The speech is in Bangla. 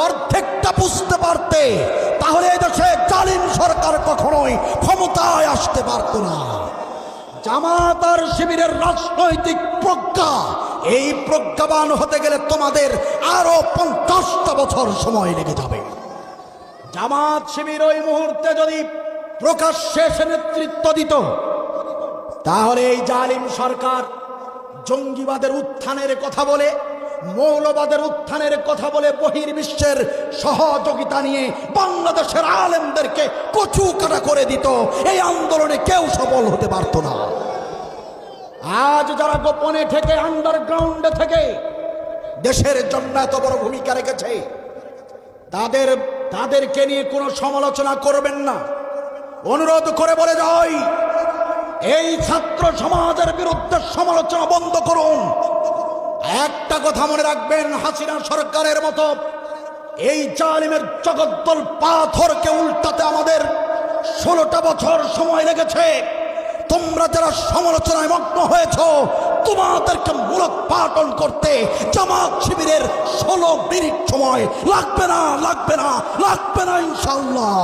অর্ধেকটা বুঝতে পারতে, তাহলে এই দেশে জালিম সরকার কখনোই ক্ষমতায় আসতে পারত না। জামাত আর শিবিরের রাজনৈতিক প্রজ্ঞা, এই প্রজ্ঞাবান হতে গেলে তোমাদের আরো 50টা বছর সময় লেগে যাবে। জামাত শিবির ওই মুহূর্তে যদি প্রকাশ্যে এসে নেতৃত্ব দিত, তাহলে এই জালিম সরকার জঙ্গিবাদের উত্থানের কথা বলে, মৌলবাদের উত্থানের কথা বলে, বহির্বিশ্বের সহযোগিতা নিয়ে বাংলাদেশের আলেমদেরকে কচু কাটা করে দিত। এই আন্দোলনে কেউ সফল হতে পারত না। আজ যারা গোপনে থেকে, আন্ডারগ্রাউন্ডে থেকে দেশের জন্য এত বড় ভূমিকা রেখেছে, তাদেরকে নিয়ে কোনো সমালোচনা করবেন না। অনুরোধ করে বলে যাই, এই ছাত্র সমাজের বিরুদ্ধে সমালোচনা বন্ধ করুন। একটা কথা মনে রাখবেন, হাসিনা সরকারের মতো এই জালিমের জগদ্দল পাথরকে উল্টাতে আমাদের 16টা বছর সময় লেগেছে। তোমরা যারা সমালোচনায় মগ্ন হয়েছ, তোমাদেরকে মূলোৎপাটন করতে জামাত শিবিরের 16 মিনিট সময় লাগবে না, লাগবে না, লাগবে না ইনশাআল্লাহ।